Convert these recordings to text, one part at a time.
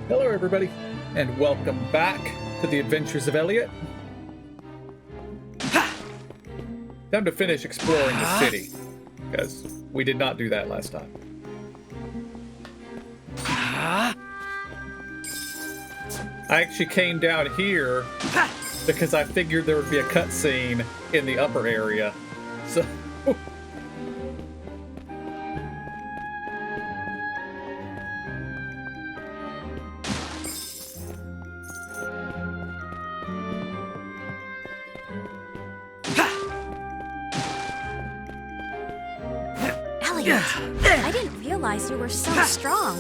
Hello everybody, and welcome back to the Adventures of Elliot. Time to finish exploring the city, because we did not do that last time. I actually came down here because I figured there would be a cutscene in the upper area, so... Elliot, I didn't realize you were so strong.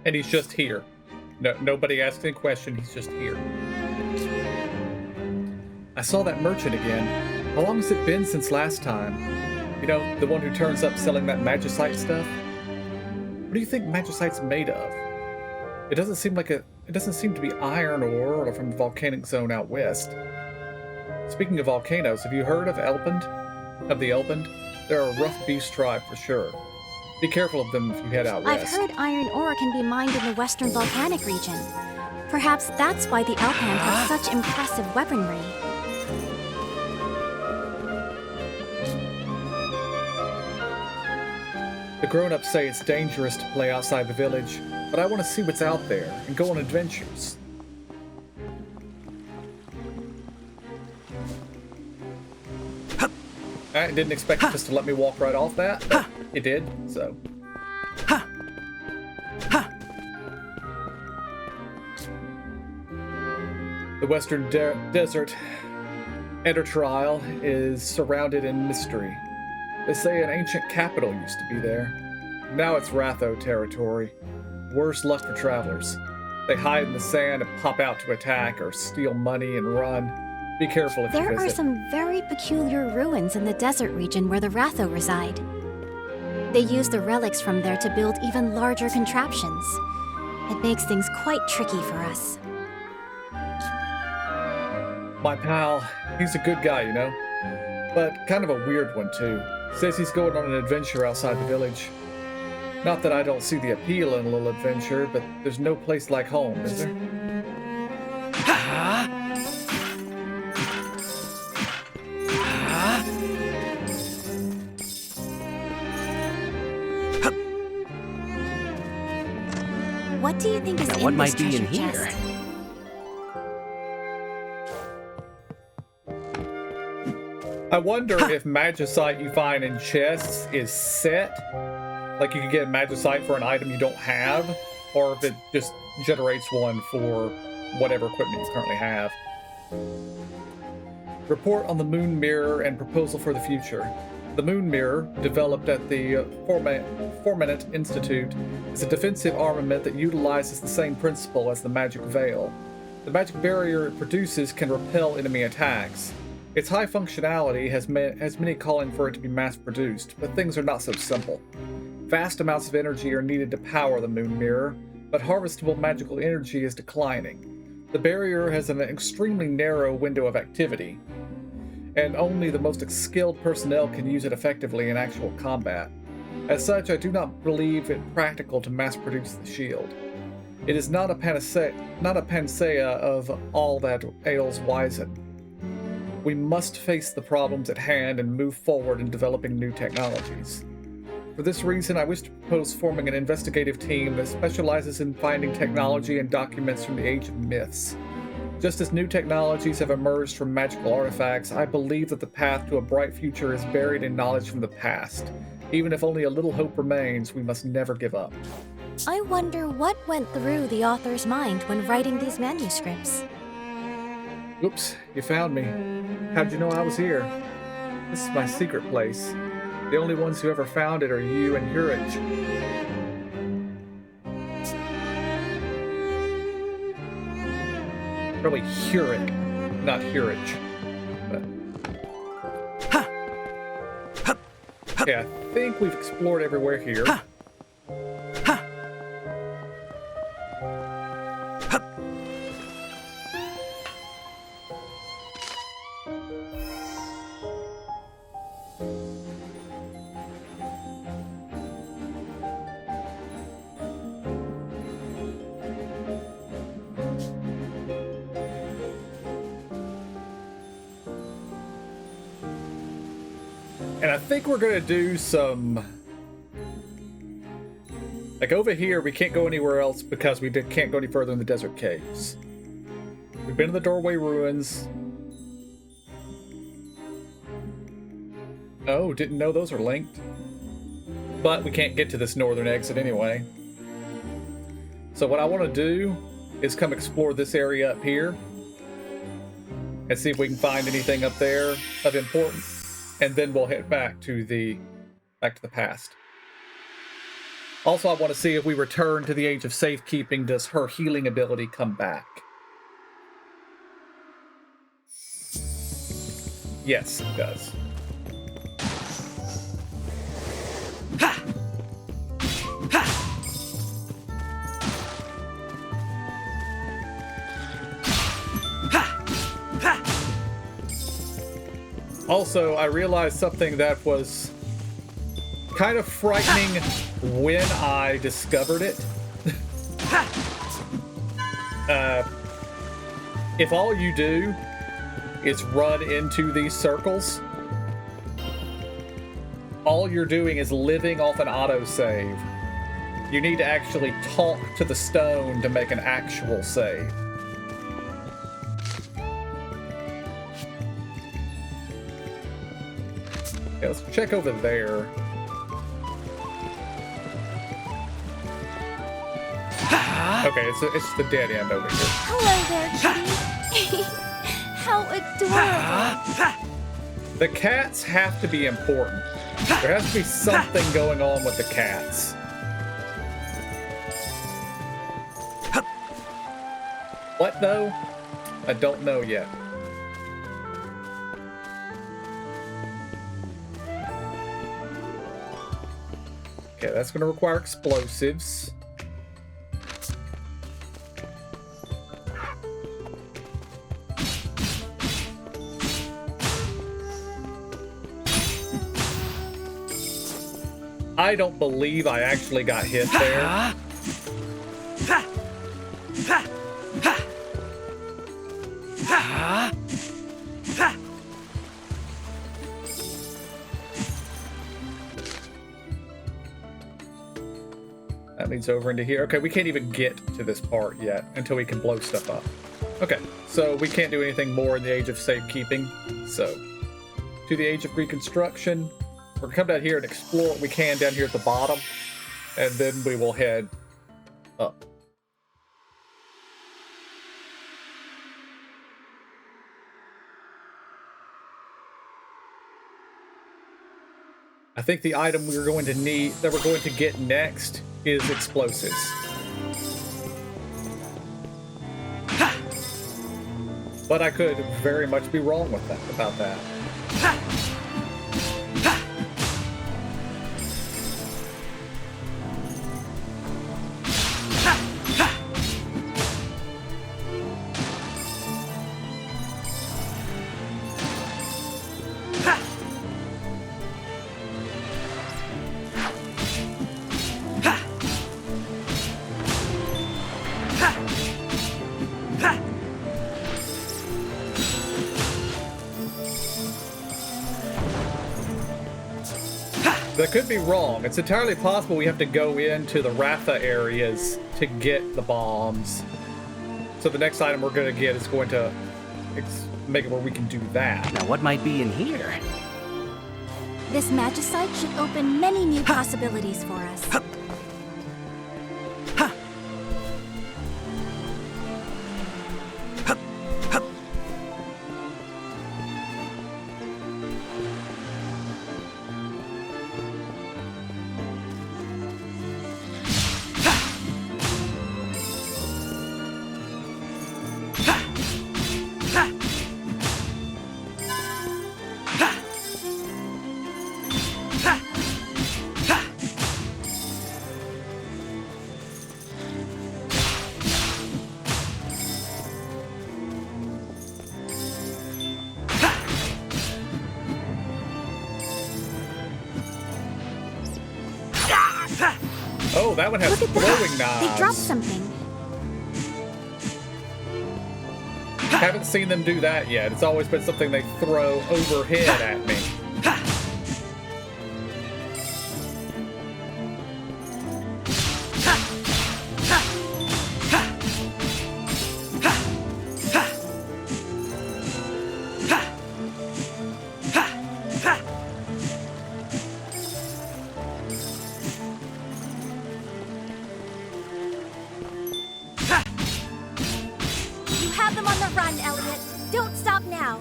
And he's just here. Nobody asked any question, he's just here. I saw that merchant again. How long has it been since last time? You know, the one who turns up selling that magicite stuff? What do you think magicite's made of? It doesn't seem to be iron ore or from the volcanic zone out west. Speaking of volcanoes, have you heard of the Elbend? They're a rough beast tribe for sure. Be careful of them if you head out west. I've heard iron ore can be mined in the western volcanic region. Perhaps that's why the Elbend have such impressive weaponry. The grown-ups say it's dangerous to play outside the village, but I want to see what's out there and go on adventures. I didn't expect it just to let me walk right off that, but it did, so. The western desert, Endertrial, is surrounded in mystery. They say an ancient capital used to be there. Now it's Ratho territory. Worse luck for travelers. They hide in the sand and pop out to attack or steal money and run. Be careful if you visit. There are some very peculiar ruins in the desert region where the Ratho reside. They use the relics from there to build even larger contraptions. It makes things quite tricky for us. My pal, he's a good guy, you know? But kind of a weird one, too. Says he's going on an adventure outside the village. Not that I don't see the appeal in a little adventure, but there's no place like home, is there? What do you think is what in might this be in treasure here? chest? I wonder if magicite you find in chests is set. Like you can get magicite for an item you don't have, or if it just generates one for whatever equipment you currently have. Report on the Moon Mirror and proposal for the future. The Moon Mirror, developed at the Formanent Institute, is a defensive armament that utilizes the same principle as the magic veil. The magic barrier it produces can repel enemy attacks. Its high functionality has many calling for it to be mass-produced, but things are not so simple. Vast amounts of energy are needed to power the Moon Mirror, but harvestable magical energy is declining. The barrier has an extremely narrow window of activity, and only the most skilled personnel can use it effectively in actual combat. As such, I do not believe it practical to mass-produce the shield. It is not a panacea of all that ails Wizen. We must face the problems at hand and move forward in developing new technologies. For this reason, I wish to propose forming an investigative team that specializes in finding technology and documents from the Age of Myths. Just as new technologies have emerged from magical artifacts, I believe that the path to a bright future is buried in knowledge from the past. Even if only a little hope remains, we must never give up. I wonder what went through the author's mind when writing these manuscripts. Oops, you found me. How'd you know I was here? This is my secret place. The only ones who ever found it are you and Hurich. Probably Hurich, not Hurich. But... Yeah, I think we've explored everywhere here. And I think we're gonna do some... Like over here, we can't go anywhere else because we can't go any further in the desert caves. We've been in the doorway ruins. Oh, didn't know those are linked. But we can't get to this northern exit anyway. So what I want to do is come explore this area up here and see if we can find anything up there of importance. And then we'll head back to the past. Also, I want to see if we return to the Age of Safekeeping, does her healing ability come back? Yes, it does. Also, I realized something that was kind of frightening when I discovered it. If all you do is run into these circles, all you're doing is living off an autosave. You need to actually talk to the stone to make an actual save. Okay, let's check over there. Okay, it's the dead end over here. Hello there, kitty. How adorable. The cats have to be important. There has to be something going on with the cats. What though? I don't know yet. Okay, that's going to require explosives. I don't believe I actually got hit there. That leads over into here. Okay, we can't even get to this part yet until we can blow stuff up. Okay, so we can't do anything more in the Age of Safekeeping. So, to the Age of Reconstruction. We're gonna come down here and explore what we can down here at the bottom, and then we will head up. I think the item we're going to need, that we're going to get next, is explosives. But I could very much be wrong with that, about that. That could be wrong. It's entirely possible we have to go into the Ratha areas to get the bombs. So the next item we're going to get is going to make it where we can do that. Now what might be in here? This magicite should open many new possibilities for us. Oh, that one has Look at throwing that! knives. They dropped something. Haven't seen them do that yet. It's always been something they throw overhead at me. You have them on the run, Elliot. Don't stop now.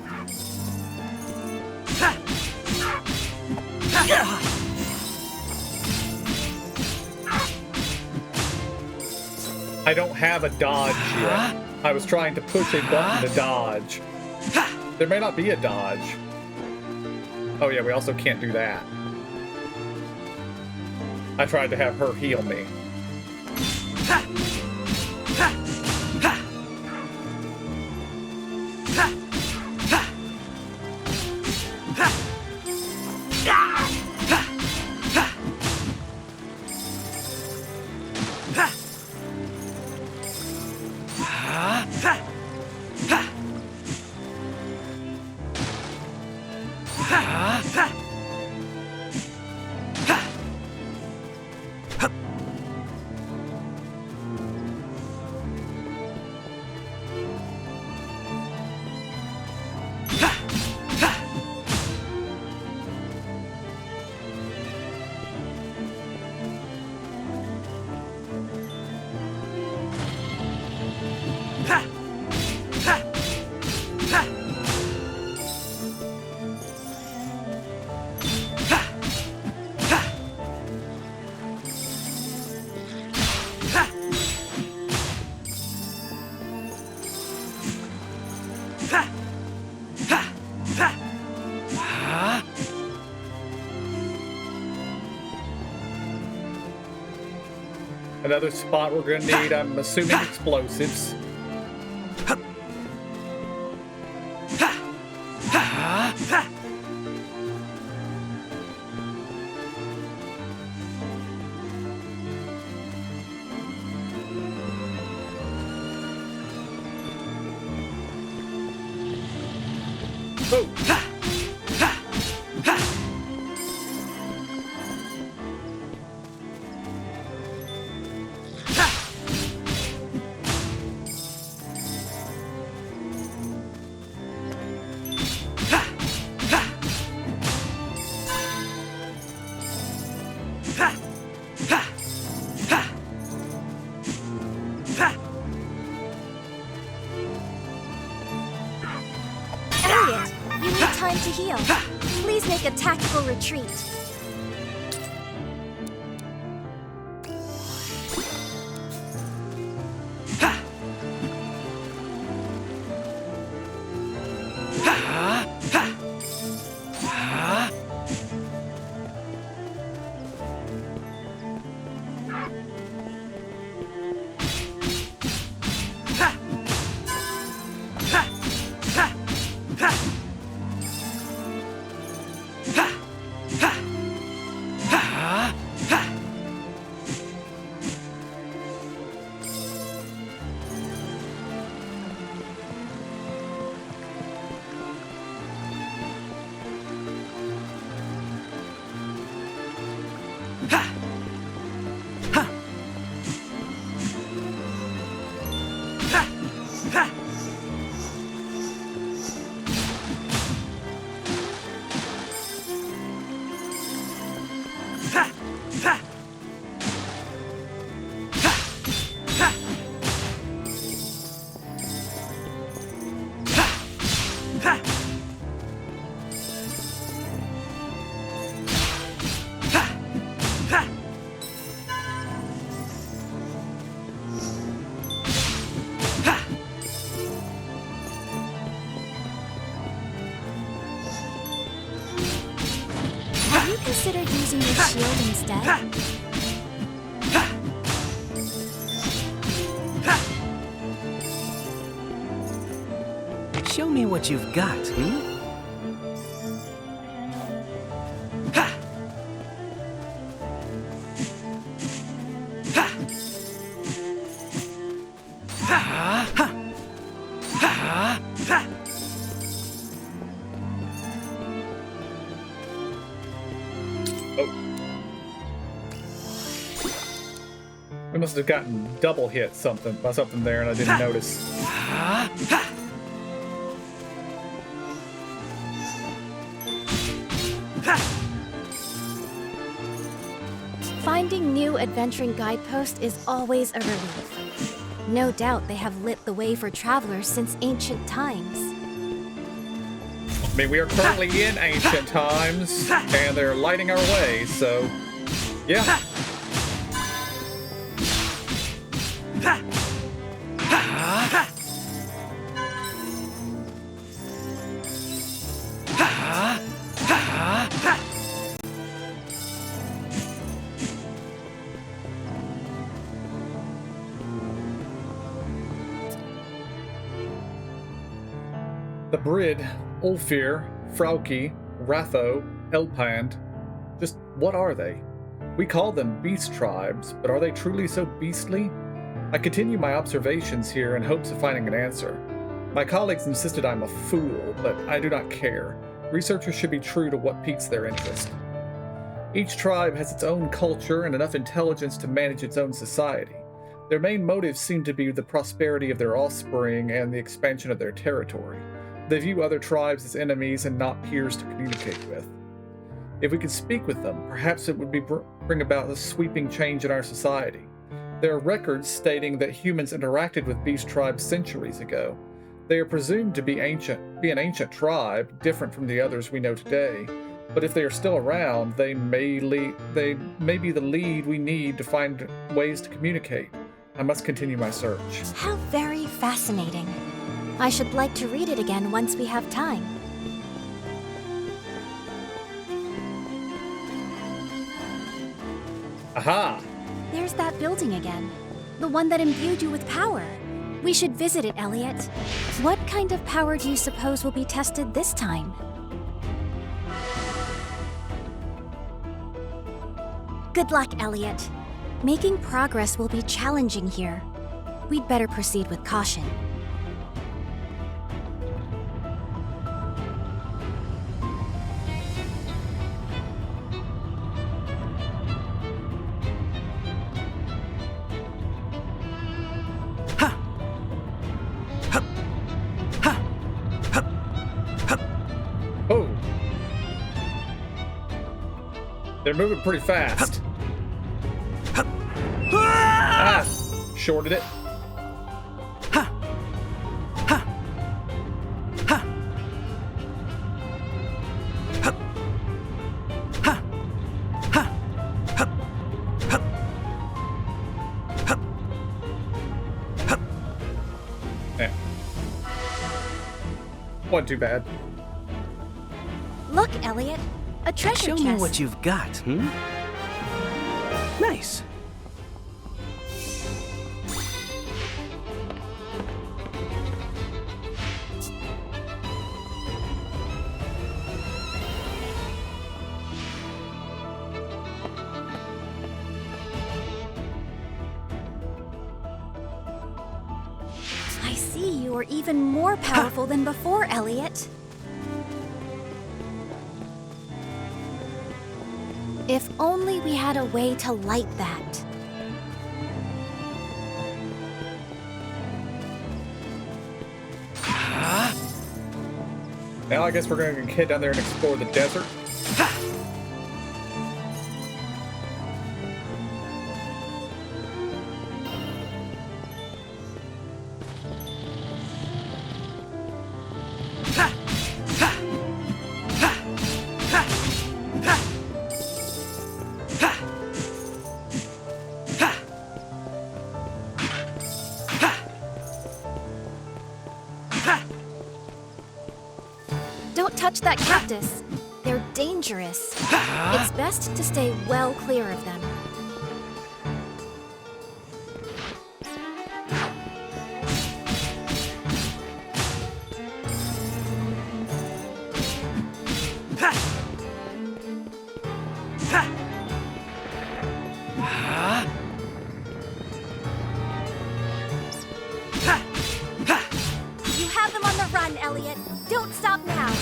I don't have a dodge yet. I was trying to push a button to dodge. There may not be a dodge. Oh yeah, we also can't do that. I tried to have her heal me. Another spot we're gonna need, I'm assuming, explosives. Oh. Elliot, you need time to heal. Please make a tactical retreat. Have you considered using your shield instead? Show me what you've got, hmm? Oh. We must have gotten double hit by something there, and I didn't notice. Finding new adventuring guideposts is always a relief. No doubt they have lit the way for travelers since ancient times. I mean, we are currently in ancient times, and they're lighting our way, so yeah. The Brid, Ulfir, Frauki, Ratho, Elpand. Just what are they? We call them beast tribes, but are they truly so beastly? I continue my observations here in hopes of finding an answer. My colleagues insisted I'm a fool, but I do not care. Researchers should be true to what piques their interest. Each tribe has its own culture and enough intelligence to manage its own society. Their main motives seem to be the prosperity of their offspring and the expansion of their territory. They view other tribes as enemies and not peers to communicate with. If we could speak with them, perhaps it would bring about a sweeping change in our society. There are records stating that humans interacted with beast tribes centuries ago. They are presumed to be an ancient tribe, different from the others we know today. But if they are still around, they may be the lead we need to find ways to communicate. I must continue my search. How very fascinating. I should like to read it again once we have time. Aha! There's that building again. The one that imbued you with power. We should visit it, Elliot. What kind of power do you suppose will be tested this time? Good luck, Elliot. Making progress will be challenging here. We'd better proceed with caution. Oh! They're moving pretty fast. Ah! Shorted it. Eh. Wasn't too bad. Look, Elliot. A treasure Show chest. me what you've got, Nice. I see you are even more powerful than before, Elliot. If only we had a way to light that. Now I guess we're going to head down there and explore the desert. Don't touch that cactus. They're dangerous. It's best to stay well clear of them. You have them on the run, Elliot. Don't stop now.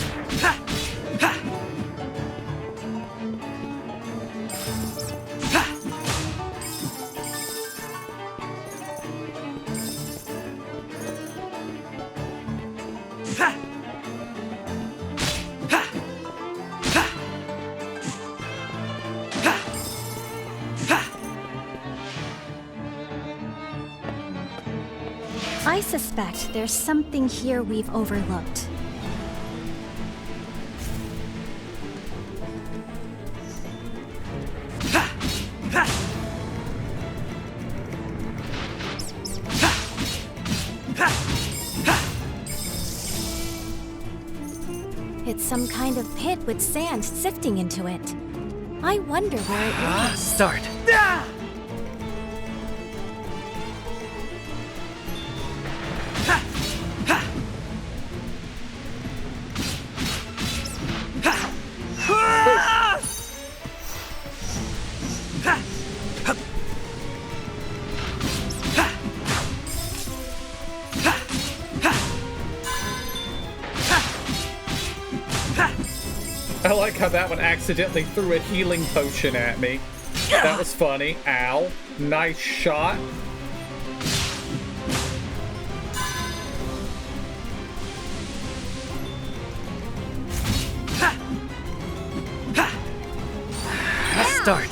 I suspect there's something here we've overlooked. It's some kind of pit with sand sifting into it. I wonder where it leads. Start. I like how that one accidentally threw a healing potion at me. That was funny. Ow. Nice shot. Start.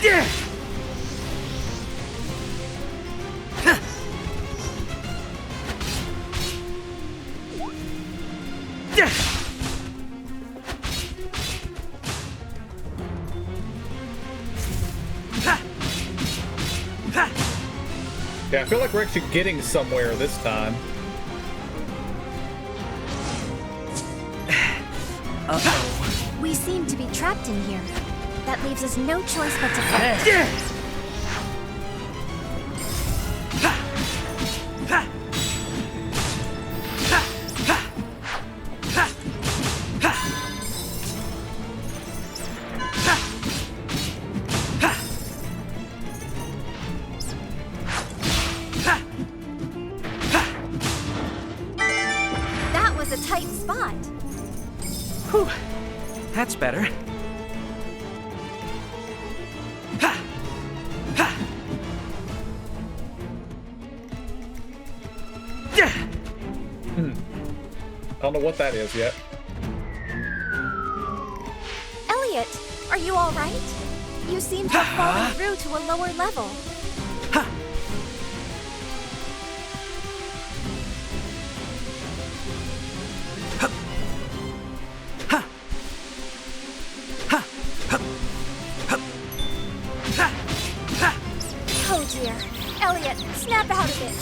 Yeah, I feel like we're actually getting somewhere this time. Uh-oh. We seem to be trapped in here. That leaves us no choice but to fight. That was a tight spot. Whew. That's better. I don't know what that is yet. Elliot, are you all right? You seem to have fallen through to a lower level. Oh dear. Elliot, snap out of it.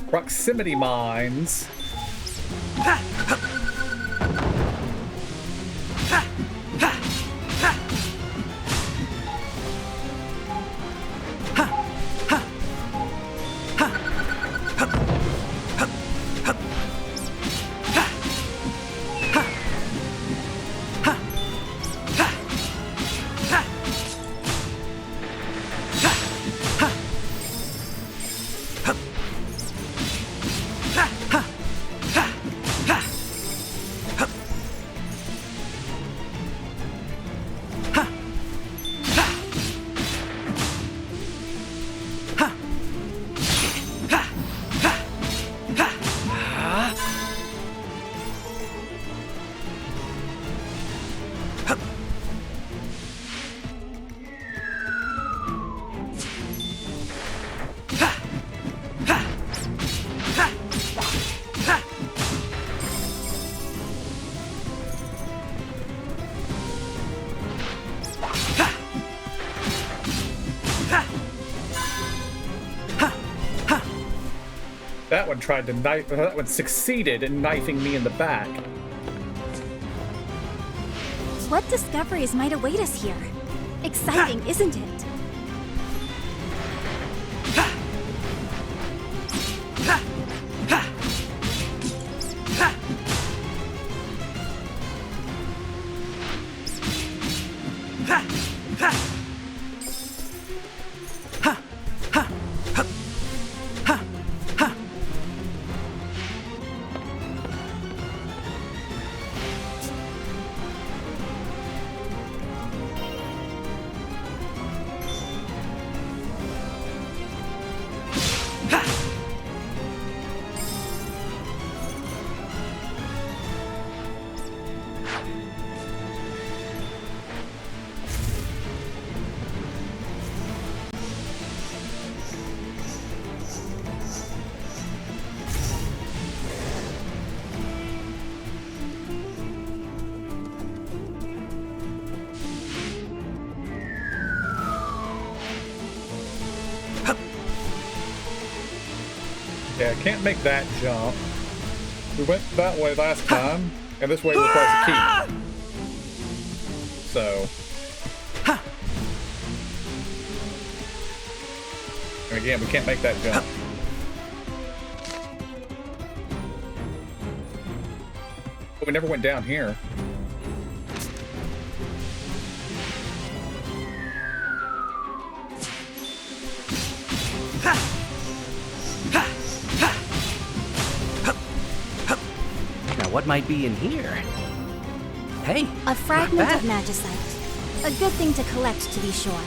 Proximity mines. That one tried to knife. That one succeeded in knifing me in the back. What discoveries might await us here? Exciting, isn't it? Okay, I can't make that jump. We went that way last time, and this way requires a key. So. And again, we can't make that jump. But we never went down here. Now, what might be in here? Hey, A fragment not of bad. magicite. A good thing to collect, to be sure.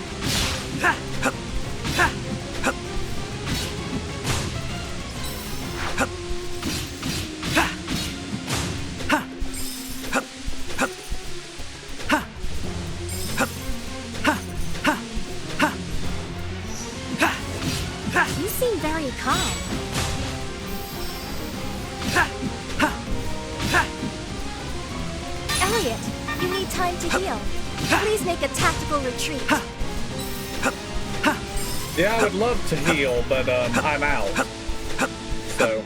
You seem very calm. Elliot, you need time to heal. Please make a tactical retreat. Yeah, I would love to heal, but I'm out. So.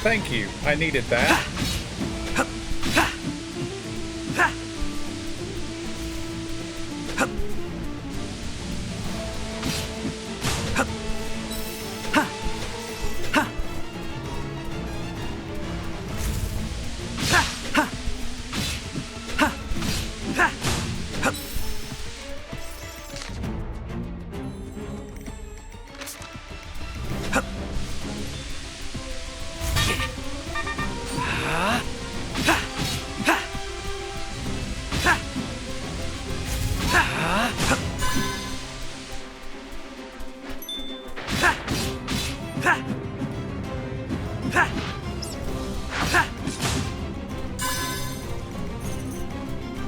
Thank you. I needed that.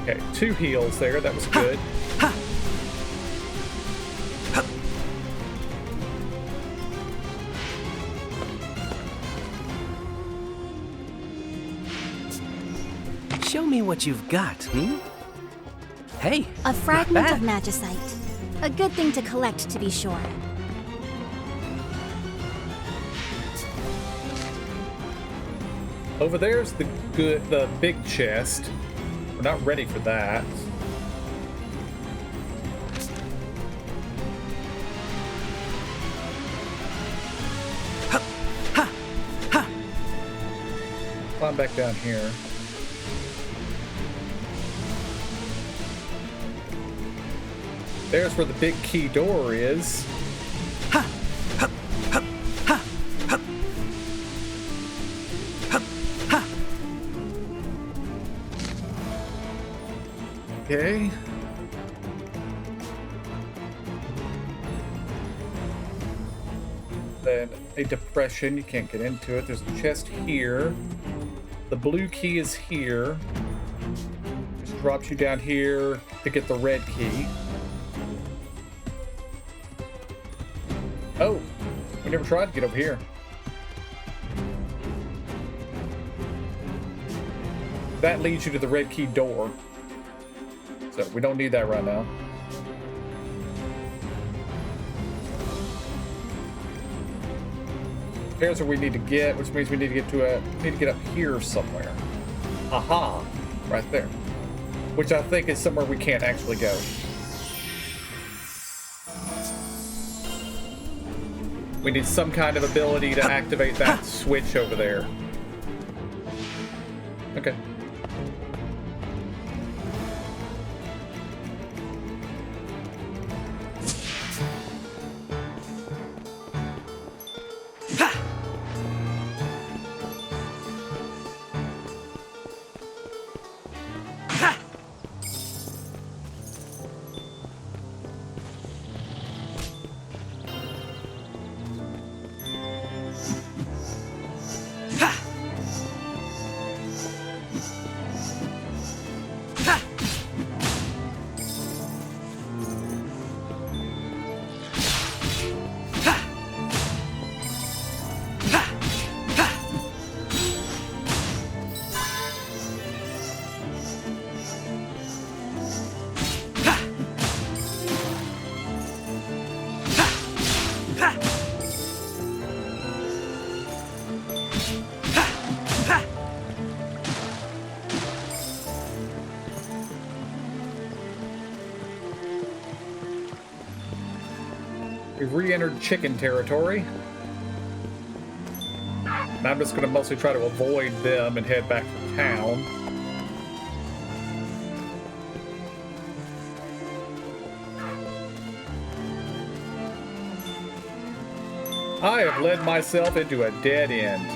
Okay, 2 heals there. That was good. Show me what you've got, hmm? Hey, A fragment not of bad. magicite. A good thing to collect, to be sure. Over there's the big chest. We're not ready for that. Climb back down here. There's where the big key door is. Okay. Then a depression, you can't get into it. There's a chest here. The blue key is here. Just drops you down here to get the red key. Oh, we never tried to get over here. That leads you to the red key door. So we don't need that right now. There's where we need to get, which means we need to get up here somewhere. Aha, right there. Which I think is somewhere we can't actually go. We need some kind of ability to activate that switch over there. Okay. We've re-entered chicken territory. And I'm just going to mostly try to avoid them and head back to town. I have led myself into a dead end.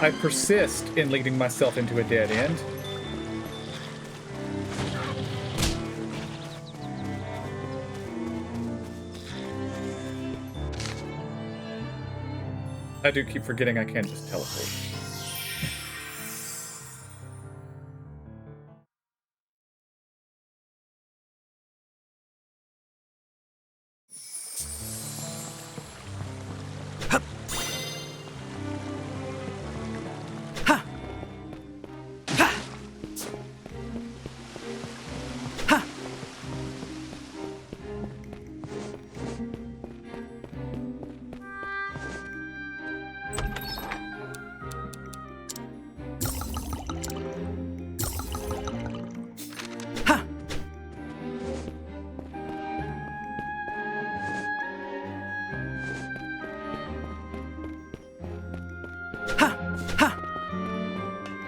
I persist in leading myself into a dead end. I do keep forgetting I can't just teleport.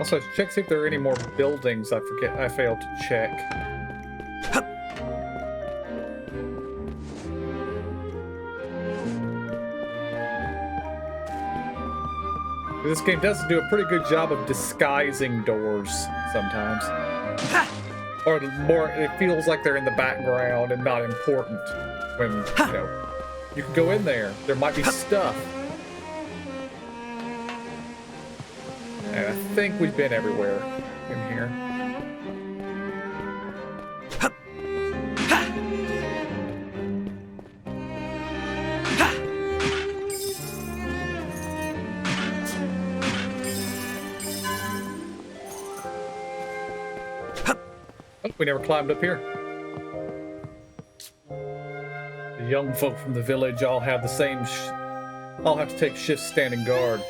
Also, check see if there are any more buildings I failed to check. This game does do a pretty good job of disguising doors sometimes. Or more, it feels like they're in the background and not important when, you know, you can go in there. There might be stuff. And I think we've been everywhere in here. Oh, we never climbed up here. The young folk from the village all have the same all have to take shifts standing guard.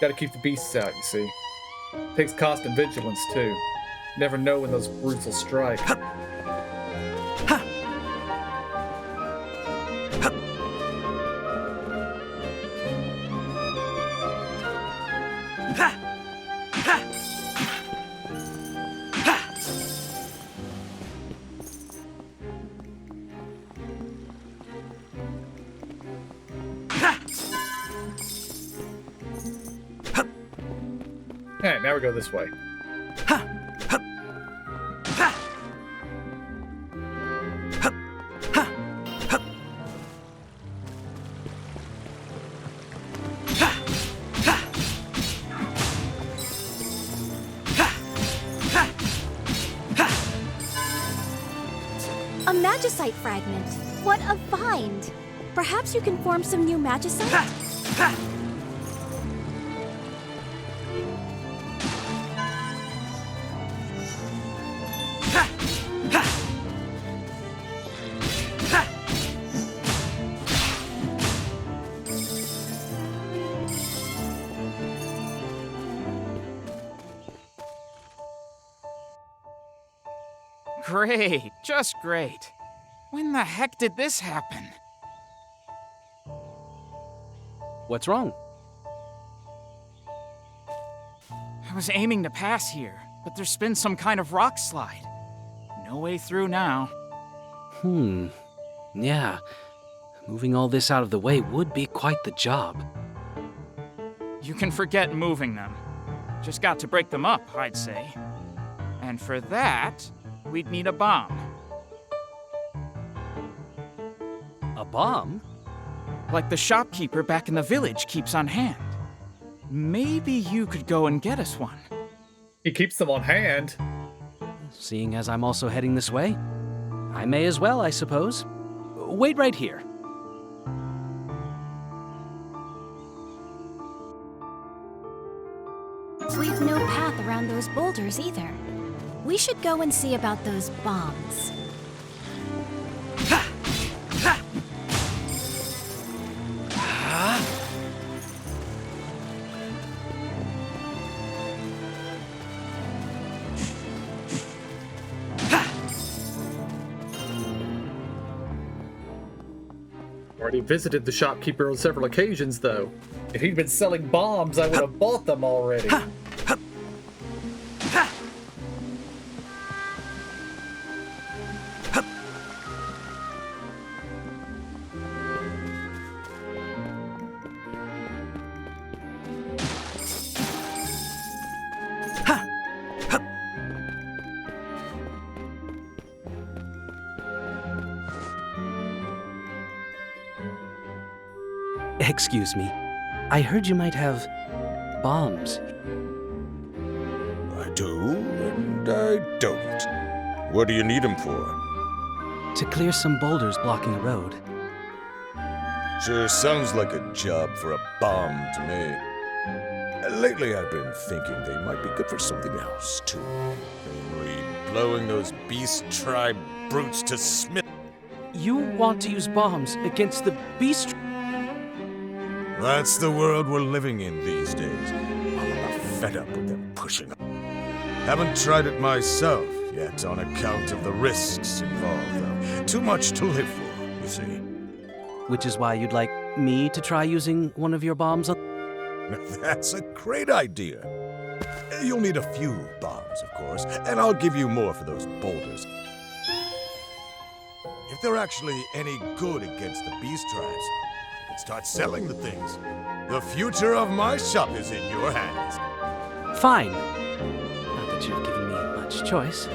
Gotta keep the beasts out, you see. Takes constant vigilance, too. Never know when those brutes will strike. Alright, now we go this way. A magicite fragment. What a find! Perhaps you can form some new magicite? Great, just great. When the heck did this happen? What's wrong? I was aiming to pass here, but there's been some kind of rock slide. No way through now. Yeah. Moving all this out of the way would be quite the job. You can forget moving them. Just got to break them up, I'd say. And for that, we'd need a bomb. A bomb? Like the shopkeeper back in the village keeps on hand. Maybe you could go and get us one. He keeps them on hand. Seeing as I'm also heading this way, I may as well, I suppose. Wait right here. We've no path around those boulders either. We should go and see about those bombs. Already visited the shopkeeper on several occasions, though. If he'd been selling bombs, I would have bought them already. Excuse me. I heard you might have bombs. I do, and I don't. What do you need them for? To clear some boulders blocking a road. Sure sounds like a job for a bomb to me. Lately I've been thinking they might be good for something else, too. Namely, blowing those beast tribe brutes to smith. You want to use bombs against the beast? That's the world we're living in these days. I'm about fed up with them pushing up. Haven't tried it myself yet on account of the risks involved, though. Too much to live for, you see. Which is why you'd like me to try using one of your bombs on... That's a great idea. You'll need a few bombs, of course, and I'll give you more for those boulders. If they're actually any good against the beast tribes, I can start selling the things. The future of my shop is in your hands. Fine. Not that you've given me much choice.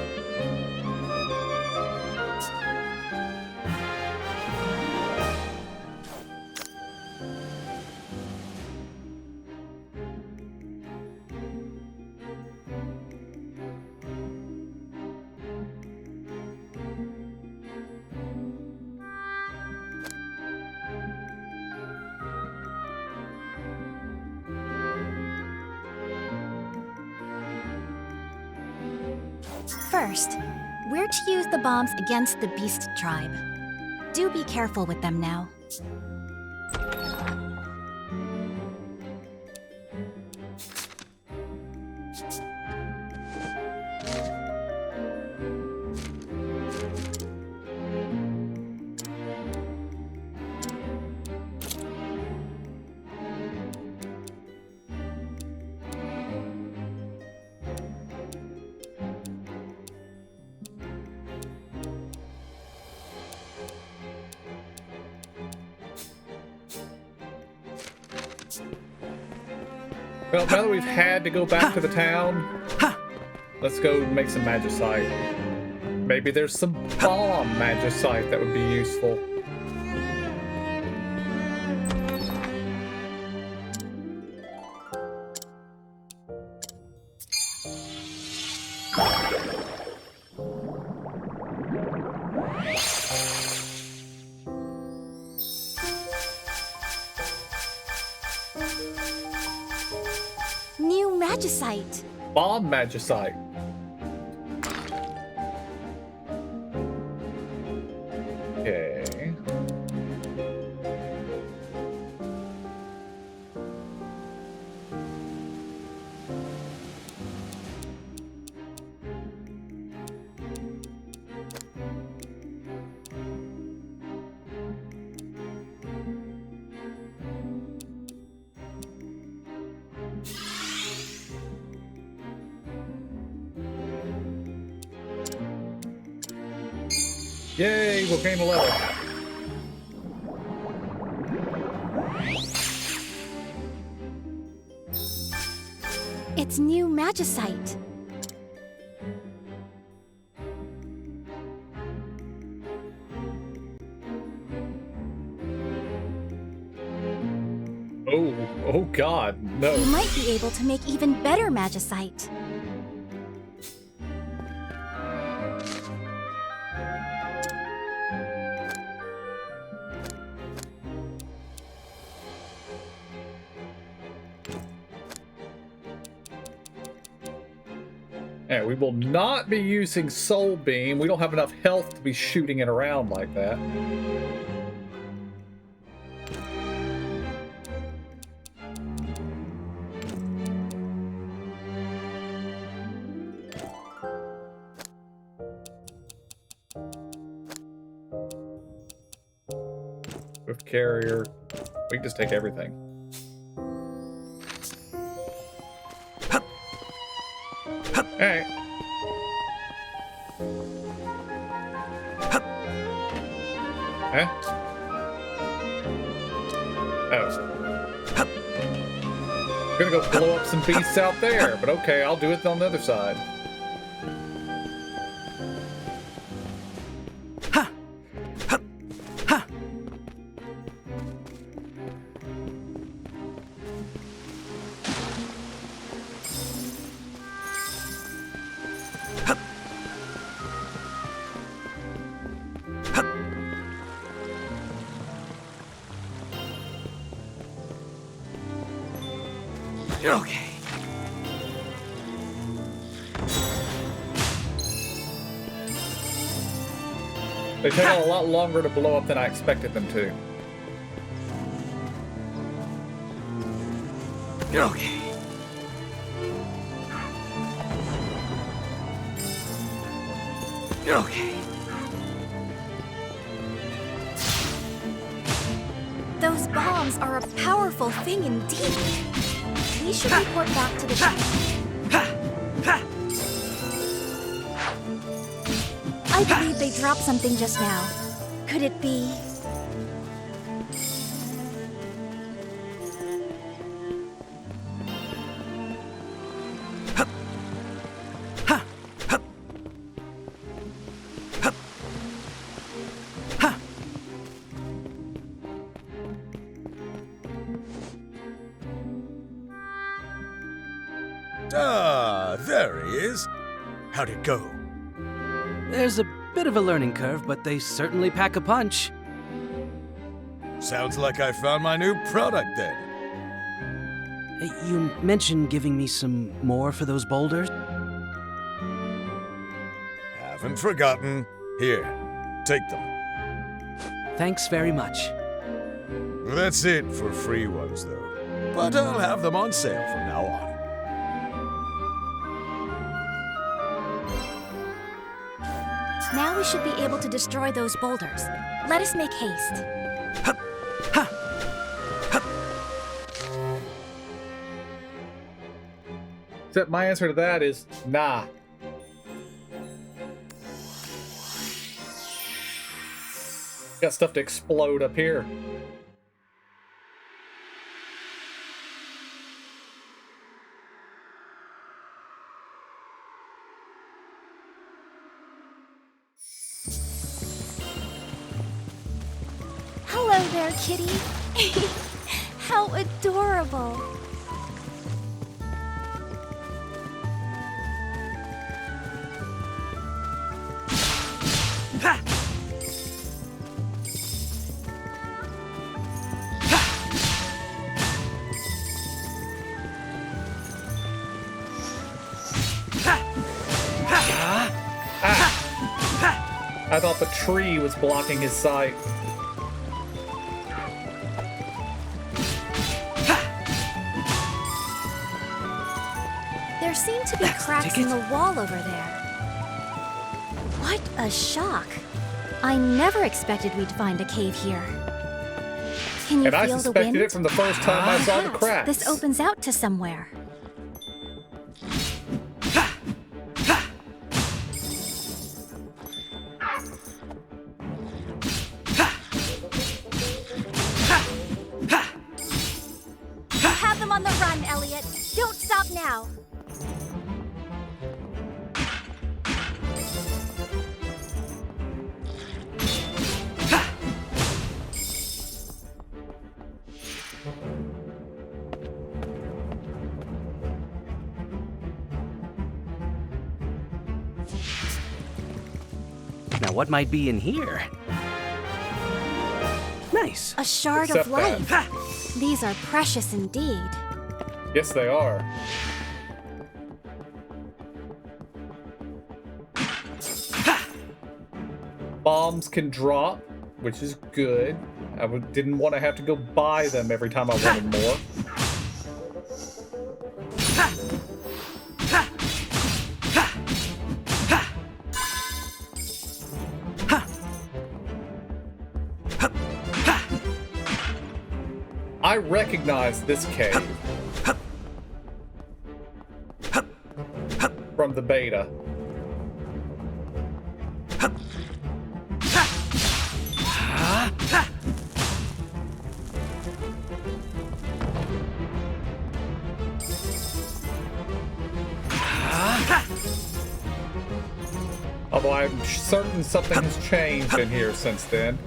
First, we're to use the bombs against the beast tribe. Do be careful with them now. Well, now that we've had to go back to the town, let's go make some magicite. Maybe there's some bomb magicite that would be useful. New magicite. Bomb magicite. Okay. Yay, we'll gain a level. It's new magicite. Oh God, no. We might be able to make even better magicite. Yeah, we will not be using Soul Beam. We don't have enough health to be shooting it around like that. Swift carrier. We can just take everything. Alright. Huh? Oh. I'm gonna go blow up some beasts out there, but okay, I'll do it on the other side. Okay. They take a lot longer to blow up than I expected them to. Okay. Okay. Those bombs are a powerful thing indeed. We should report back to the chief. I believe they dropped something just now. Could it be... Ah, there he is. How'd it go? There's a bit of a learning curve, but they certainly pack a punch. Sounds like I found my new product then. You mentioned giving me some more for those boulders? Haven't forgotten. Here, take them. Thanks very much. That's it for free ones, though. But I'll have them on sale from now on. Now we should be able to destroy those boulders. Let us make haste. Except my answer to that is nah. Got stuff to explode up here. Hello there, kitty. How adorable. I thought the tree was blocking his sight. There seem to be cracks in the wall over there. What a shock. I never expected we'd find a cave here. Can you And I feel the suspected wind? it from the first time I saw the Perhaps cracks. this opens out to somewhere. Have them on the run, Elliot. Don't stop now. Now, what might be in here? Nice. A shard Accept of life. These are precious indeed. Yes, they are. Bombs can drop, which is good. I didn't want to have to go buy them every time I wanted more. I recognize this cave from the beta. Although I'm certain something has changed in here since then.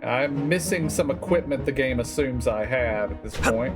I'm missing some equipment the game assumes I have at this point.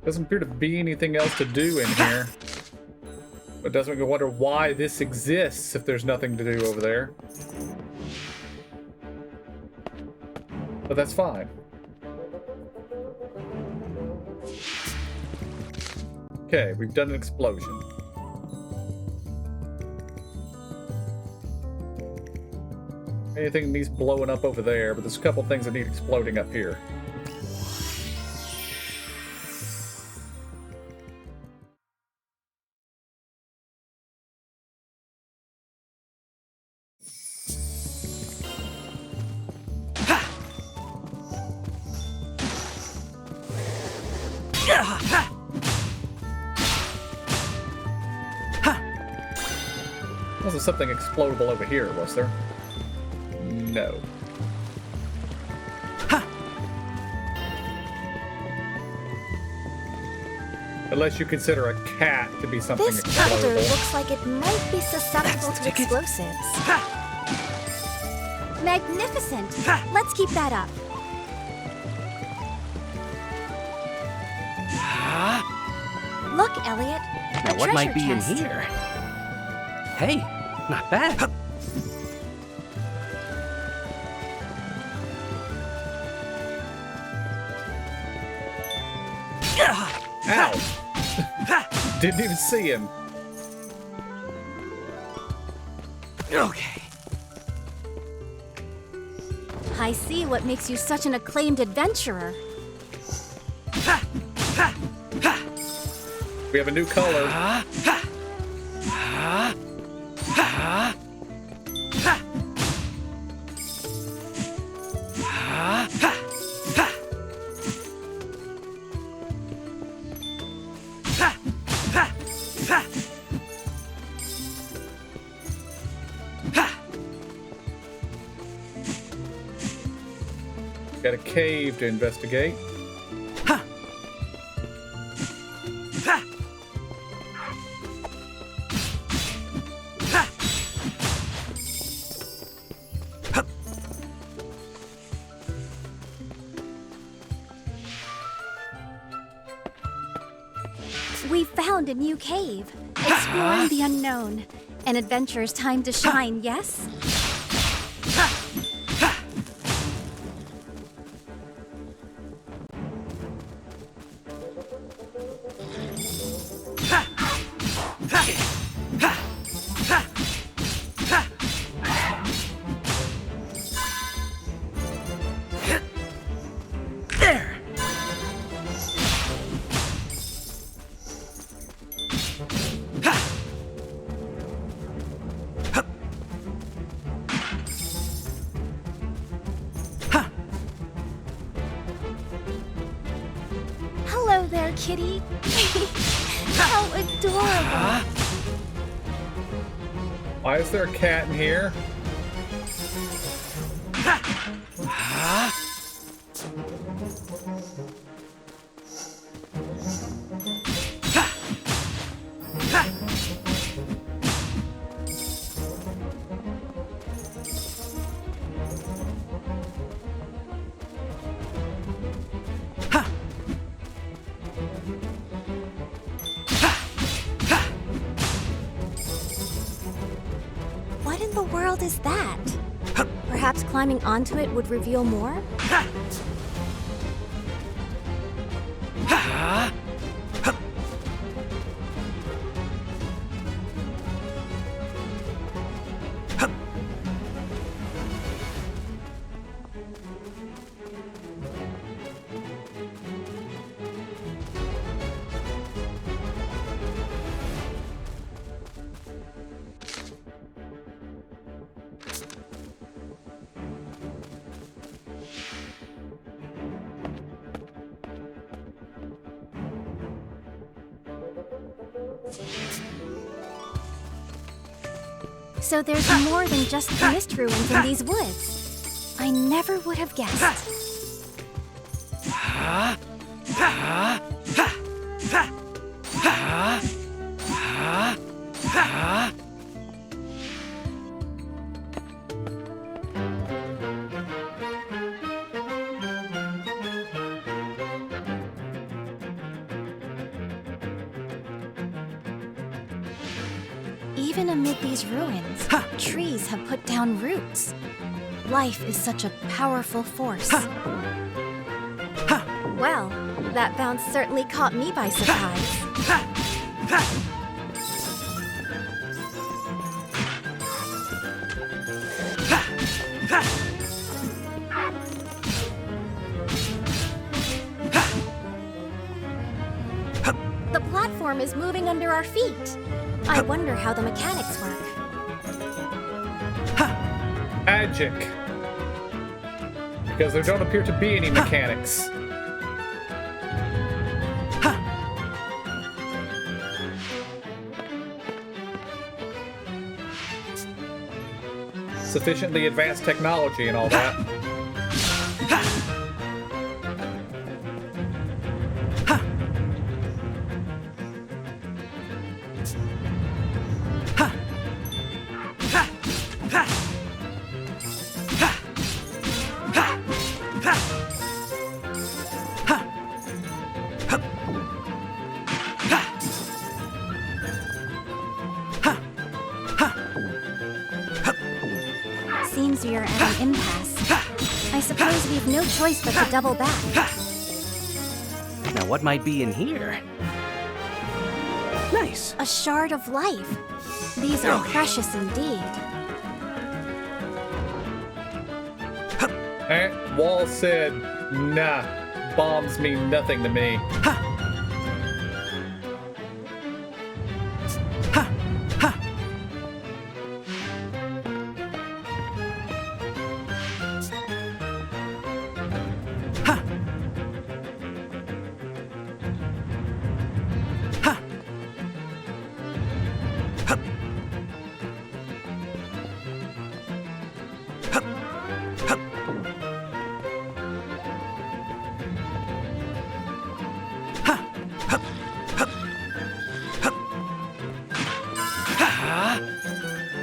Doesn't appear to be anything else to do in here. But doesn't make me wonder why this exists if there's nothing to do over there. But that's fine. Okay, we've done an explosion. Anything needs blowing up over there, but there's a couple things that need exploding up here. Wasn't something explodable over here, was there? No. Unless you consider a cat to be something This boulder explodable. looks like it might be susceptible to explosives. Magnificent! Let's keep that up. Look, Elliot. Now, A what might be treasure in chest. here? Hey, not bad. Ow! Didn't even see him. Okay. I see what makes you such an acclaimed adventurer. We have a new color. Got a cave to investigate. We found a new cave. Exploring the unknown. An adventurer's time to shine, yes? There. Hello there, kitty. How adorable. Why is there a cat in here? What in the world is that? Perhaps climbing onto it would reveal more? So there's more than just mist ruins in these woods. I never would have guessed. Even amid these ruins, trees have put down roots. Life is such a powerful force. Well, that bounce certainly caught me by surprise. The platform is moving under our feet. I wonder how the mechanics work. Magic. Because there don't appear to be any mechanics. Sufficiently advanced technology and all that. Seems we are at an impasse. I suppose we've no choice but to double back. Now what might be in here? Nice. A shard of life. These are precious indeed. Wall said, nah, bombs mean nothing to me.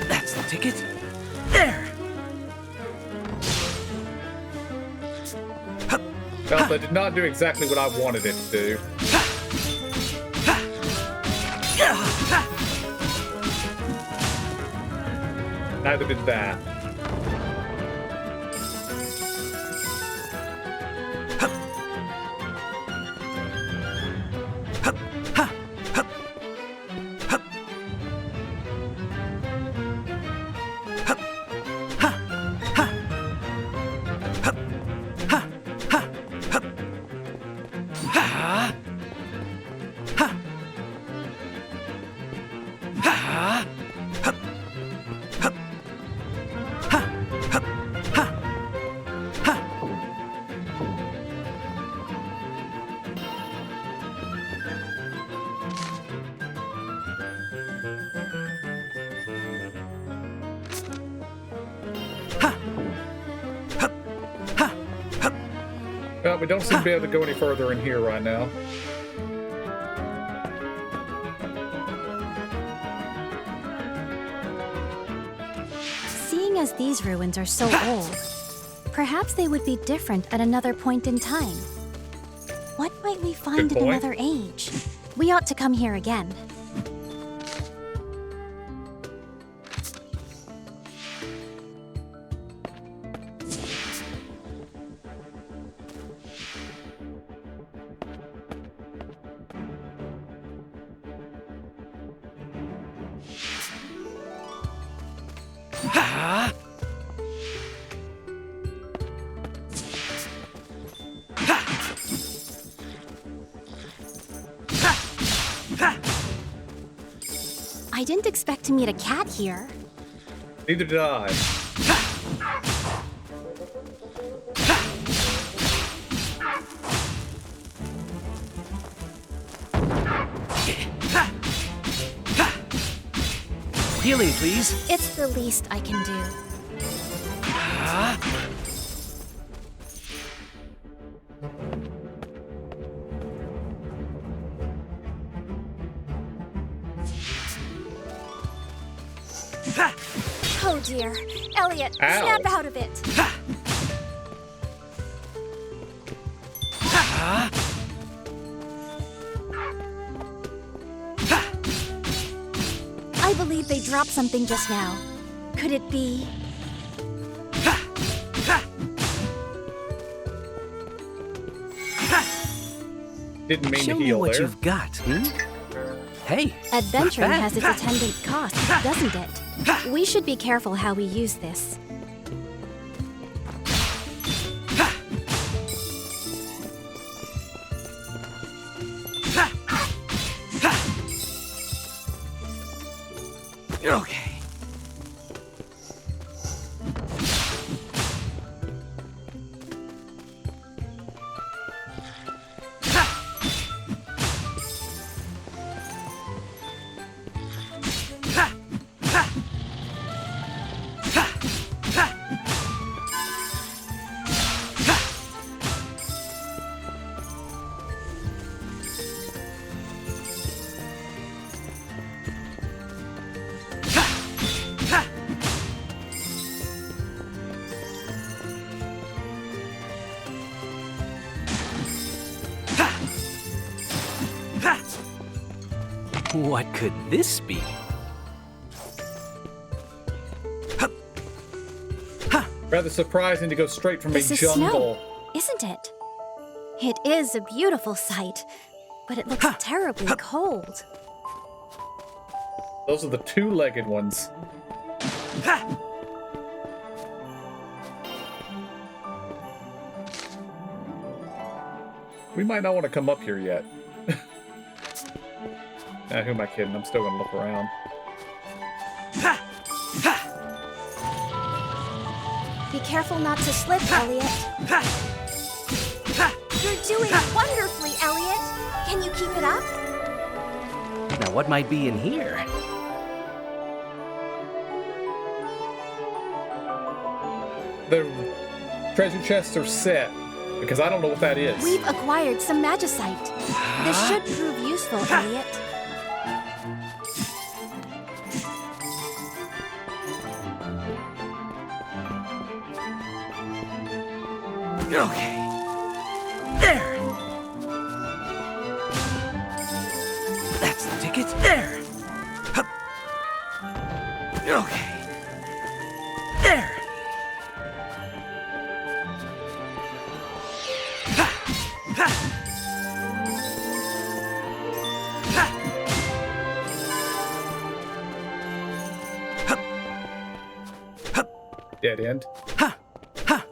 That's the ticket. There! Well, that did not do exactly what I wanted it to do. Neither did that. Well, we don't seem to be able to go any further in here right now. Seeing as these ruins are so old, perhaps they would be different at another point in time. What might we find Good in point. another age? We ought to come here again. I didn't expect to meet a cat here. Neither did I. Healing, please. It's the least I can do. Oh dear. Elliot, Ow. snap out of it. I believe they dropped something just now. Could it be? Didn't mean Show to me heal what there. you've got. Hey, Adventuring not bad. has its attendant costs, doesn't it? We should be careful how we use this. Okay. What could this be? Rather surprising to go straight from This a is jungle. snow, isn't it? It is a beautiful sight, but it looks terribly cold. Those are the two-legged ones. We might not want to come up here yet. Nah, who am I kidding? I'm still gonna look around. Be careful not to slip, Elliot. You're doing wonderfully, Elliot. Can you keep it up? Now, what might be in here? The treasure chests are set, because I don't know what that is. We've acquired some magicite. This should prove useful, Elliot. Okay. There. That's the ticket. There. Hup. Okay. There. Ha. Ha. Ha. Hup. Hup. Dead end. Ha. Ha.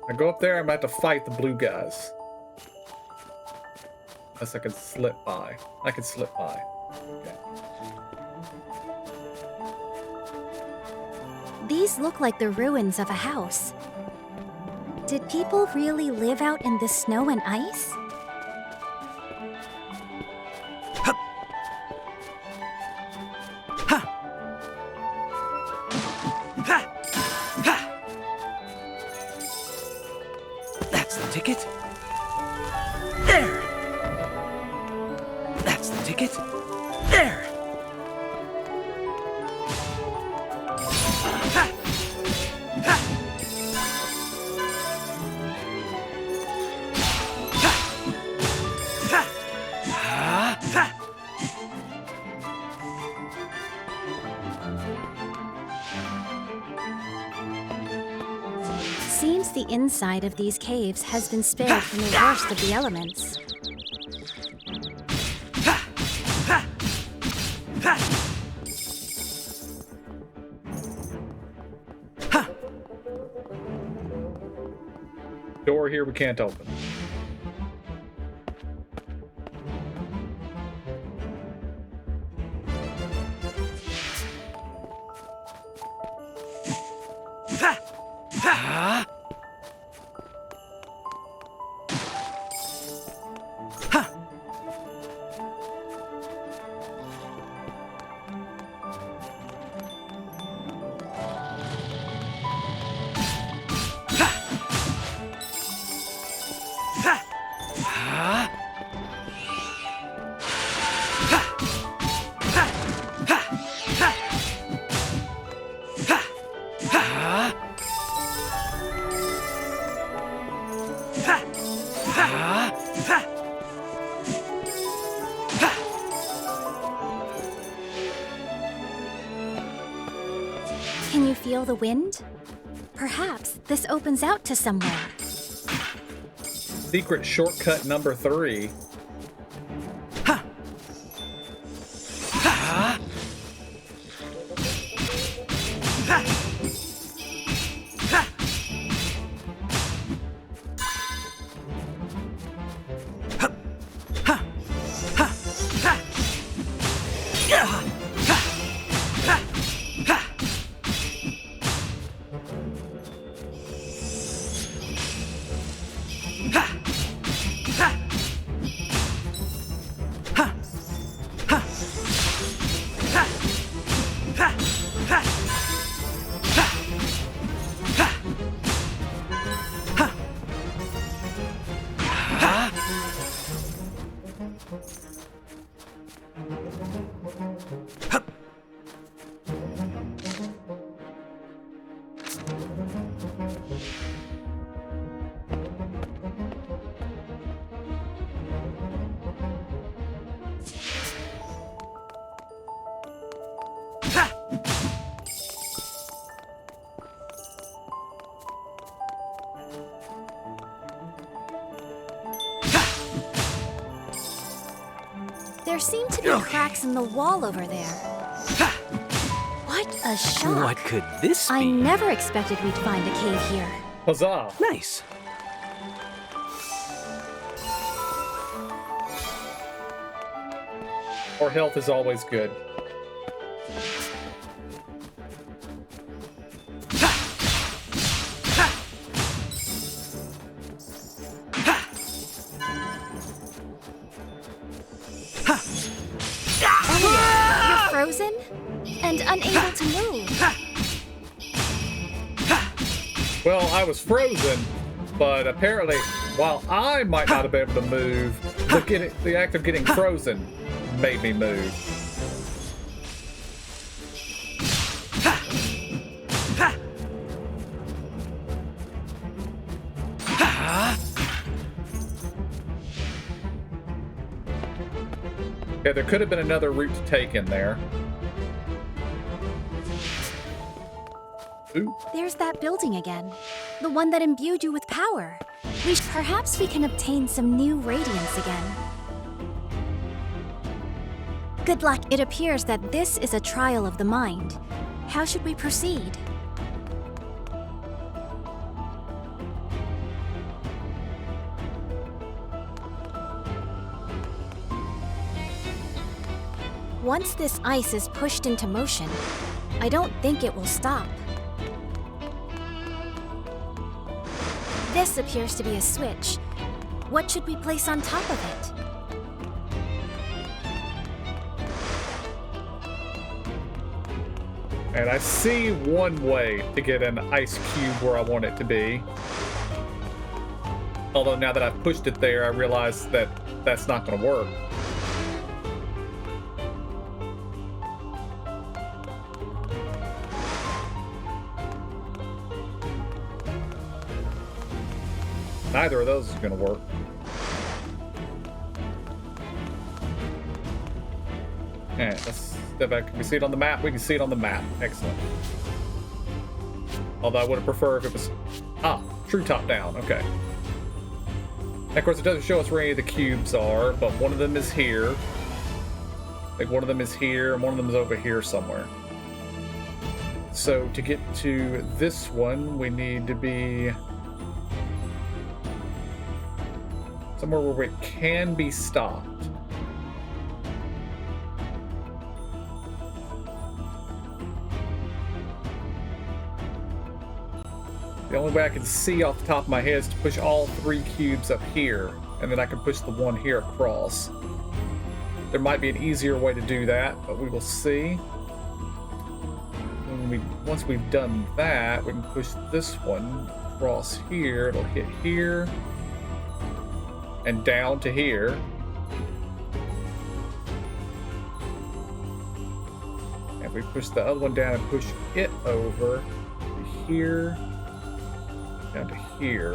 I go up there, I'm about to fight the blue guys. Unless I can slip by. I can slip by. Okay. These look like the ruins of a house. Did people really live out in the snow and ice? Hup. Ha. Ha. Ha. That's the ticket. There. That's the ticket. There. Ha. Ha. Ha. Ha. Ha. Seems the inside of these caves has been spared from the worst of the elements. Door here we can't open. Can you feel the wind? Perhaps this opens out to somewhere. Secret shortcut number 3. There seem to be cracks in the wall over there. What a shock! What could this be? I never expected we'd find a cave here. Huzzah! Nice. Our health is always good. Elliot, you're frozen and unable to move. Well, I was frozen, but apparently, while I might not have been able to move, the act of getting frozen made me move. Yeah, there could have been another route to take in there. Ooh. There's that building again. The one that imbued you with power. Perhaps we can obtain some new radiance again. Good luck. It appears that this is a trial of the mind. How should we proceed? Once this ice is pushed into motion, I don't think it will stop. This appears to be a switch. What should we place on top of it? And I see one way to get an ice cube where I want it to be. Although now that I've pushed it there, I realize that that's not going to work. Neither of those is going to work. Alright, let's step back. Can we see it on the map? We can see it on the map. Excellent. Although I would have preferred if it was... Ah, true top down. Okay. And of course, it doesn't show us where any of the cubes are, but one of them is here. I think one of them is here, and one of them is over here somewhere. So to get to this one, we need to be... Somewhere where it can be stopped. The only way I can see off the top of my head is to push all 3 cubes up here, and then I can push the one here across. There might be an easier way to do that, but we will see. Once we've done that, we can push this one across here. It'll hit here and down to here. And if we push the other one down and push it over to here, down to here,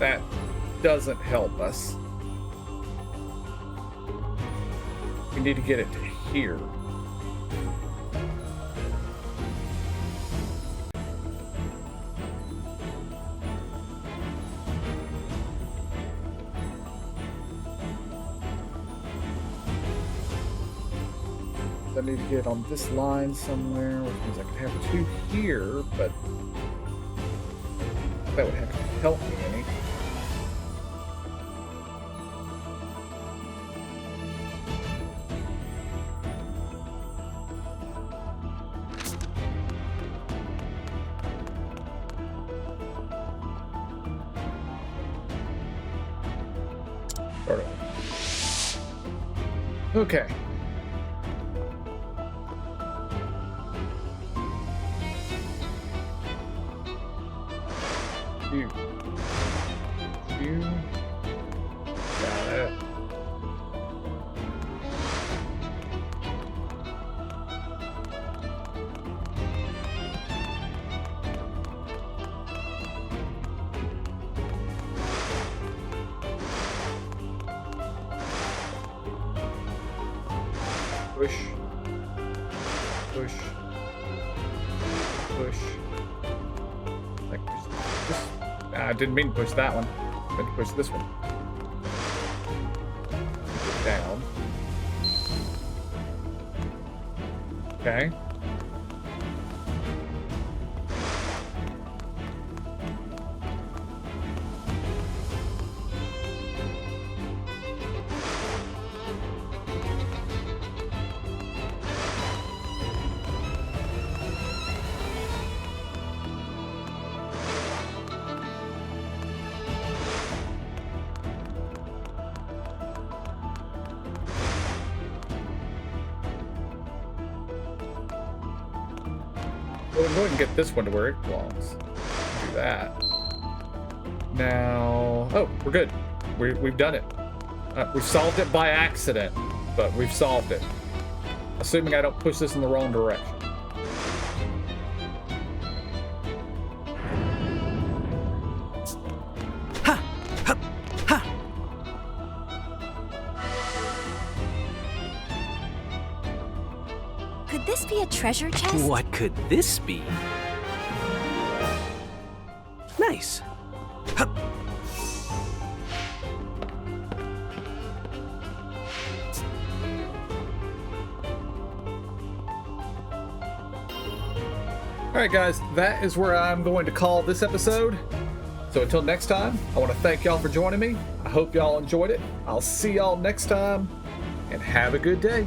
that doesn't help us. We need to get it to here. I need to get on this line somewhere, which means I can have 2 here, but that would have to help me any. Start over. Okay. You. Got it. Push. Push. Push. Like this. I didn't mean to push that one. I meant to push this one. Down. Okay. Well, go ahead and get this one to where it belongs. Do that. Now, oh, we're good. We've done it. We've solved it by accident, but we've solved it. Assuming I don't push this in the wrong direction. Could this be a treasure chest? What could this be? Nice. Hup. Alright guys, that is where I'm going to call this episode. So until next time, I want to thank y'all for joining me. I hope y'all enjoyed it. I'll see y'all next time, and have a good day.